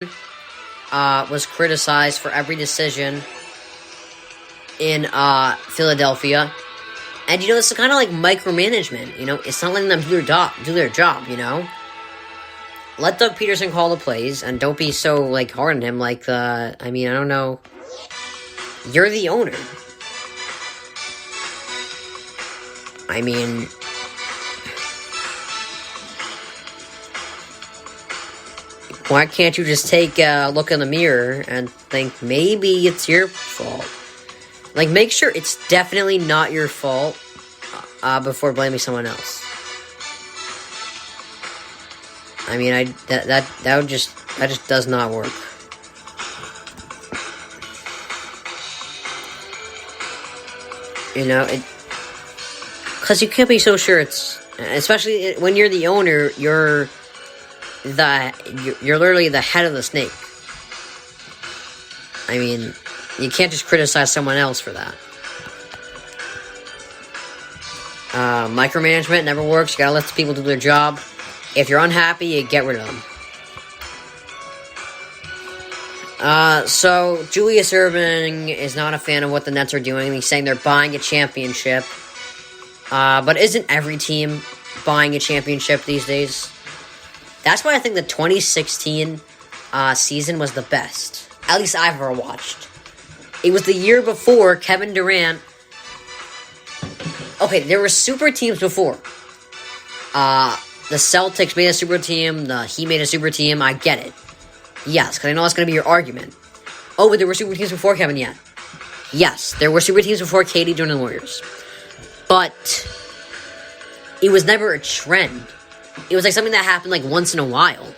was criticized for every decision in Philadelphia. And, it's kind of like micromanagement, It's not letting them do their job, Let Doug Peterson call the plays, and don't be so, hard on him, I don't know. You're the owner. Why can't you just take a look in the mirror and think maybe it's your fault? Make sure it's definitely not your fault before blaming someone else. That just does not work. Because you can't be so sure especially when you're the owner, you're literally the head of the snake. You can't just criticize someone else for that. Micromanagement never works. You gotta let the people do their job. If you're unhappy, you get rid of them. So Julius Erving is not a fan of what the Nets are doing. He's saying they're buying a championship. But isn't every team buying a championship these days? That's why I think the 2016 season was the best. At least I've ever watched. It was the year before Kevin Durant. Okay, there were super teams before. The Celtics made a super team. The Heat made a super team. I get it. Yes, because I know that's going to be your argument. Oh, but there were super teams before Kevin yet. Yes, there were super teams before KD joined the Warriors. But it was never a trend. It was something that happened once in a while.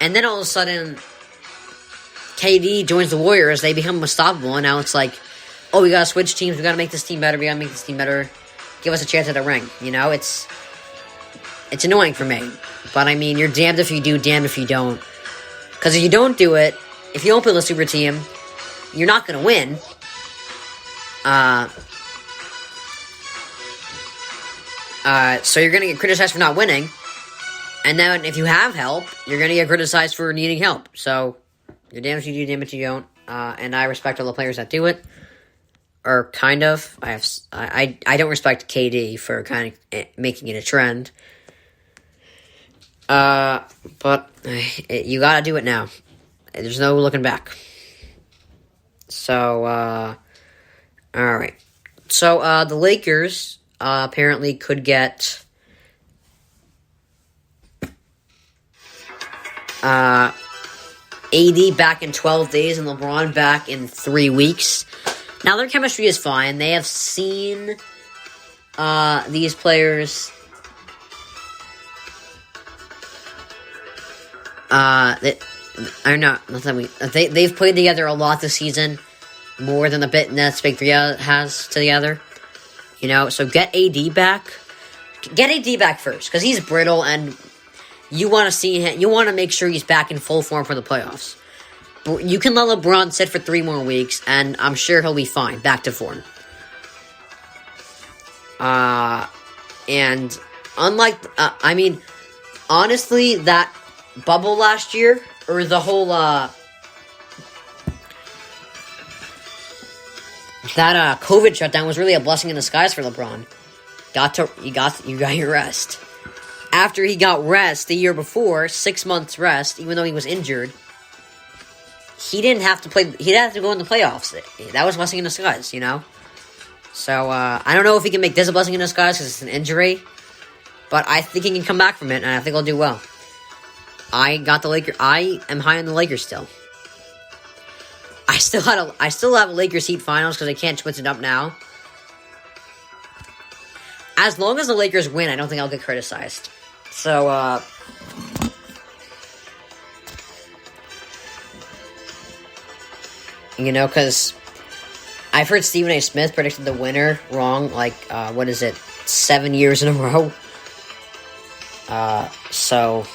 And then all of a sudden, KD joins the Warriors, they become unstoppable, and now it's oh, we gotta switch teams, we gotta make this team better, give us a chance at a ring. It's annoying for me. But you're damned if you do, damned if you don't. Because if you don't do it, if you don't build a super team, you're not gonna win. So you're gonna get criticized for not winning. And then if you have help, you're gonna get criticized for needing help. So you're damned if you do, damned if you don't. And I respect all the players that do it. Or kind of. I don't respect KD for kind of making it a trend. But you gotta do it now. There's no looking back. So, alright. So, the Lakers, apparently could get, AD back in 12 days and LeBron back in 3 weeks. Now, their chemistry is fine. They have seen, these players, they've played together a lot this season, more than the bit Nets Big Three has together. So get AD back. Get AD back first, because he's brittle, and you want to see him. You want to make sure he's back in full form for the playoffs. You can let LeBron sit for 3 more weeks, and I'm sure he'll be fine, back to form. And unlike, honestly, that bubble last year, or the whole, that COVID shutdown was really a blessing in disguise for LeBron. You got your rest. After he got rest the year before, 6 months rest, even though he was injured, he didn't have to play. He didn't have to go in the playoffs. That was a blessing in disguise, So I don't know if he can make this a blessing in disguise because it's an injury, but I think he can come back from it, and I think he'll do well. I got the Lakers. I am high on the Lakers still. I still have a Lakers Heat finals because I can't switch it up now. As long as the Lakers win, I don't think I'll get criticized. So, because I've heard Stephen A. Smith predicted the winner wrong, 7 years in a row. So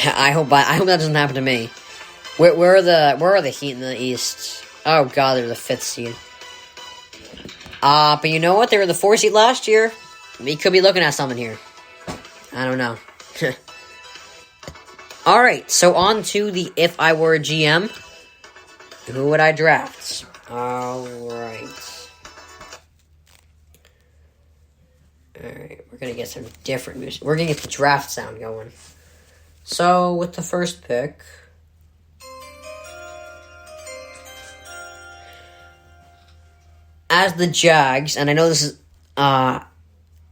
I hope that doesn't happen to me. Where are the Heat in the East? Oh god, they're the 5th seed. But you know what? They were the 4th seed last year. We could be looking at something here. I don't know. Alright, so on to the if I were a GM. Who would I draft? Alright. Alright, we're gonna get some different music. We're gonna get the draft sound going. So, with the first pick... As the Jags, and I know this is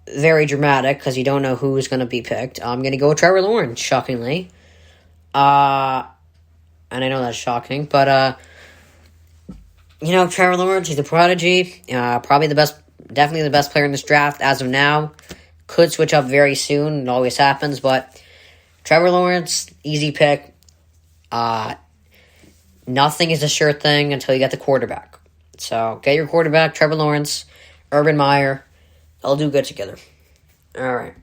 very dramatic because you don't know who's going to be picked, I'm going to go with Trevor Lawrence, shockingly. And I know that's shocking, but, Trevor Lawrence, he's a prodigy. Definitely the best player in this draft as of now. Could switch up very soon. It always happens, but Trevor Lawrence, easy pick. Nothing is a sure thing until you get the quarterback. So, get your quarterback, Trevor Lawrence, Urban Meyer. They'll do good together. All right.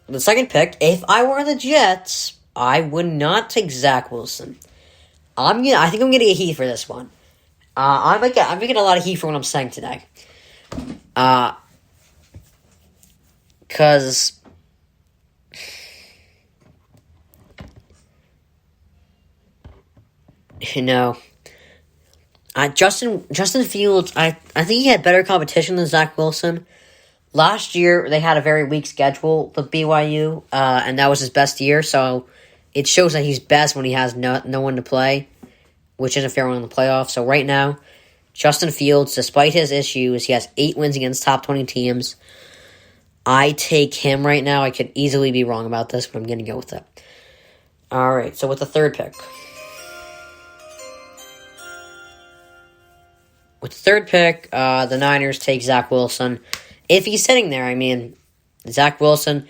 The second pick, if I were the Jets, I would not take Zach Wilson. I think I'm gonna get heat for this one. I'm gonna get a lot of heat for what I'm saying today. Because Justin Fields, I think he had better competition than Zach Wilson. Last year, they had a very weak schedule, the BYU, and that was his best year, so it shows that he's best when he has no one to play, which isn't fair in the playoffs. So right now, Justin Fields, despite his issues, he has 8 wins against top 20 teams. I take him right now. I could easily be wrong about this, but I'm going to go with it. All right, so with the third pick. With the third pick, the Niners take Zach Wilson. If he's sitting there, Zach Wilson,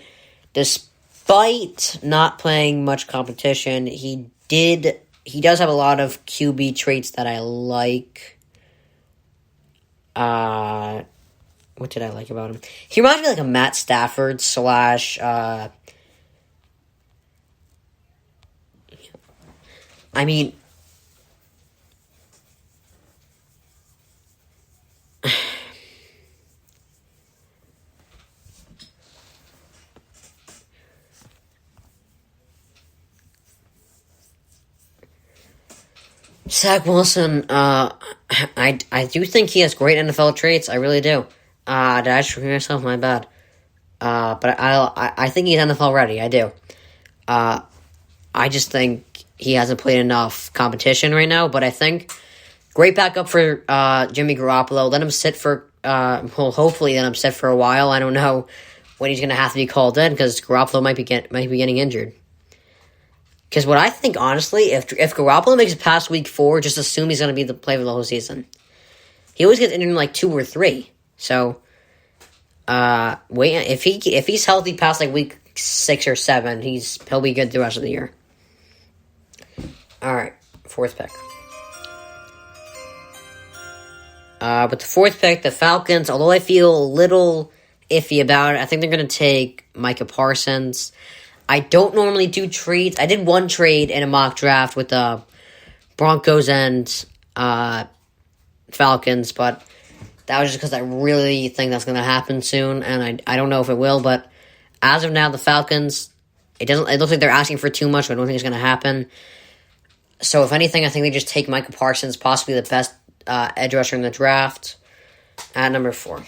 despite not playing much competition, he does have a lot of QB traits that I like. What did I like about him? He reminds me like a Matt Stafford / Zach Wilson, I do think he has great NFL traits. I really do. Did I just repeat myself? My bad. But I think he's NFL ready. I do. I just think he hasn't played enough competition right now. But I think great backup for Jimmy Garoppolo. Let him sit for hopefully let him sit for a while. I don't know when he's going to have to be called in because Garoppolo might be getting injured. Because what I think, honestly, if Garoppolo makes it past week 4, just assume he's going to be the play for the whole season. He always gets injured in like 2 or 3. So, wait, if he's healthy past like week 6 or 7, he'll be good the rest of the year. All right, fourth pick. With the fourth pick, the Falcons, although I feel a little iffy about it, I think they're going to take Micah Parsons. I don't normally do trades. I did one trade in a mock draft with the Broncos and Falcons, but that was just because I really think that's going to happen soon, and I don't know if it will, but as of now, the Falcons, it looks like they're asking for too much, but I don't think it's going to happen. So if anything, I think they just take Micah Parsons, possibly the best edge rusher in the draft, at number 4.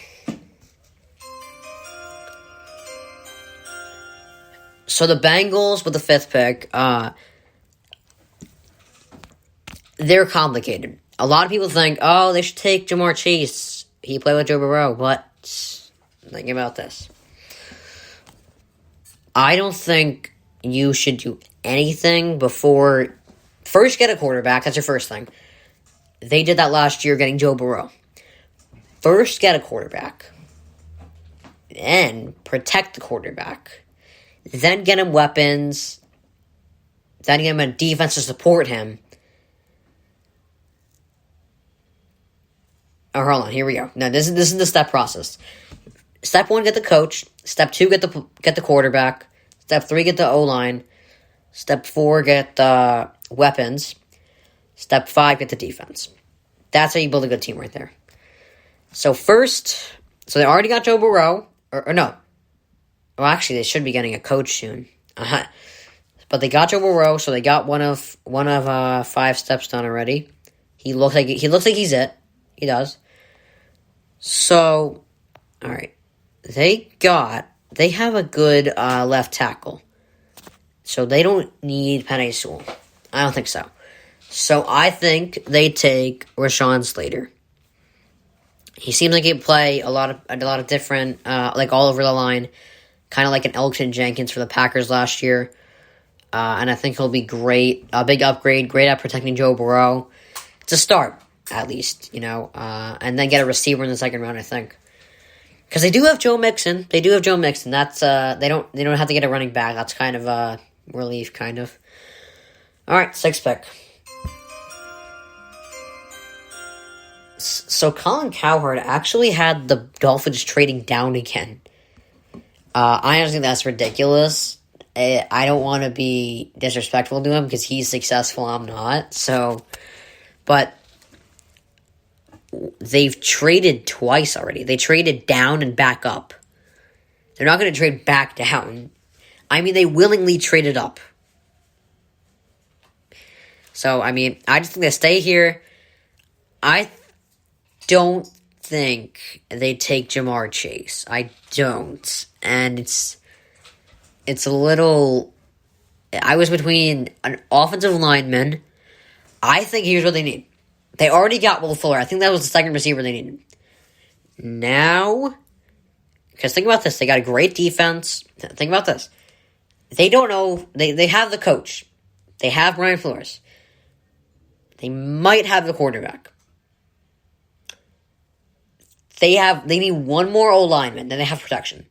So the Bengals with the 5th pick, they're complicated. A lot of people think, they should take Jamar Chase. He played with Joe Burrow, but think about this. I don't think you should do anything before... First, get a quarterback. That's your first thing. They did that last year getting Joe Burrow. First, get a quarterback. Then, protect the quarterback. Then get him weapons. Then get him a defense to support him. Oh, hold on. Here we go. Now, this is the step process. Step 1, get the coach. Step 2, get the quarterback. Step 3, get the O-line. Step 4, get the weapons. Step 5, get the defense. That's how you build a good team right there. So first, So they already got Joe Burrow, or no. Well, actually, they should be getting a coach soon. But they got Joe Burrow, so they got one of 5 steps done already. He looks like he's it. He does. So, all right, they have a good left tackle, so they don't need Penei Sewell. I don't think so. So I think they take Rashawn Slater. He seems like he can play a lot of different, like all over the line, kind of like an Elgton Jenkins for the Packers last year. And I think he'll be great. A big upgrade, great at protecting Joe Burrow. It's a start, at least, and then get a receiver in the second round, I think. Because they do have Joe Mixon. That's they don't have to get a running back. That's kind of a relief, kind of. All right, 6th pick. So Colin Cowherd actually had the Dolphins trading down again. I honestly think that's ridiculous. I don't want to be disrespectful to him because he's successful, I'm not. So, but they've traded twice already. They traded down and back up. They're not going to trade back down. I mean, they willingly traded up. So, I mean, I just think they stay here. I don't think they take Ja'Marr Chase. I don't. And it's a little... I was between an offensive lineman. I think here's what they need. They already got Will Fuller. I think that was the second receiver they needed. Now... Because think about this. They got a great defense. Think about this. They don't know... They have the coach. They have Brian Flores. They might have the quarterback. They need one more O-lineman, then they have protection.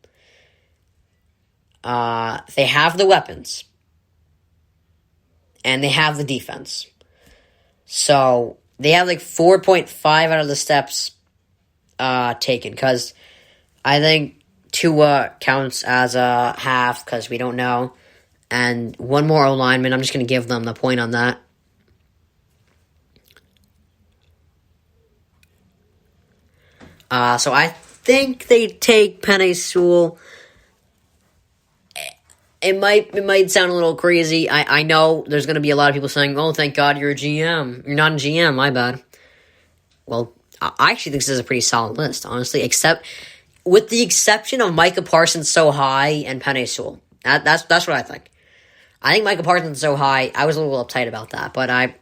They have the weapons. And they have the defense. So, they have like 4.5 out of the steps taken. Because I think Tua counts as a half, because we don't know. And one more O-lineman, I'm just going to give them the point on that. So I think they take Penei Sewell. It might sound a little crazy. I know there's going to be a lot of people saying, "Oh, thank God you're a GM. You're not a GM. My bad." Well, I actually think this is a pretty solid list, honestly. Except with the exception of Micah Parsons so high and Penei Sewell. That's what I think. I think Micah Parsons so high. I was a little uptight about that, but I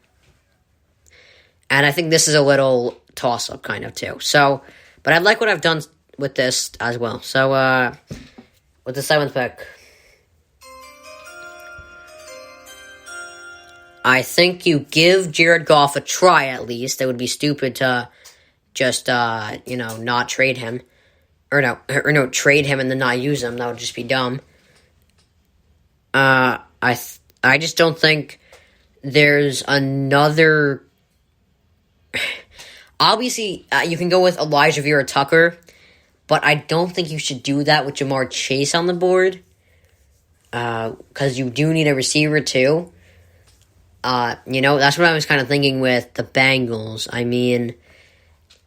think this is a little toss up kind of too. So. But I like what I've done with this as well. So, with the 7th pick, I think you give Jared Goff a try at least. It would be stupid to just, not trade him. Or no, trade him and then not use him. That would just be dumb. I just don't think there's another... Obviously, you can go with Elijah Vera Tucker, but I don't think you should do that with Ja'Marr Chase on the board, because you do need a receiver too. That's what I was kind of thinking with the Bengals. I mean,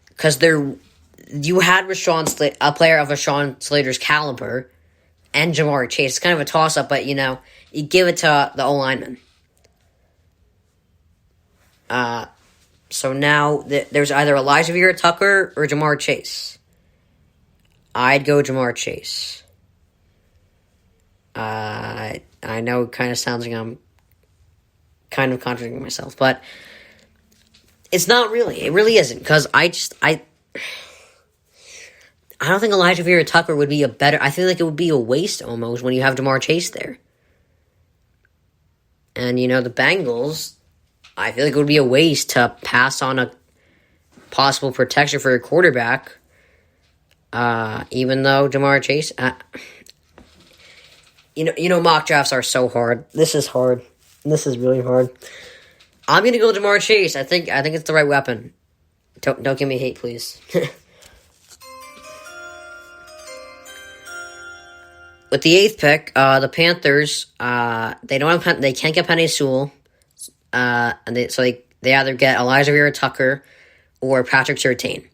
because you had a player of Rashawn Slater's caliber, and Ja'Marr Chase. It's kind of a toss-up, but, you give it to the O-lineman. So now, there's either Elijah Vera Tucker or Ja'Marr Chase. I'd go Ja'Marr Chase. I know it kind of sounds like I'm kind of contradicting myself, but it's not really. It really isn't, because I don't think Elijah Vera Tucker would be I feel like it would be a waste almost when you have Ja'Marr Chase there. And, the Bengals... I feel like it would be a waste to pass on a possible protection for your quarterback, even though Ja'Marr Chase... mock drafts are so hard. This is hard. This is really hard. I'm going to go Ja'Marr Chase. I think it's the right weapon. Don't give me hate, please. With the 8th pick, the Panthers, they can't get Penei Sewell. And they either get Elijah Vera Tucker or Patrick Surtain.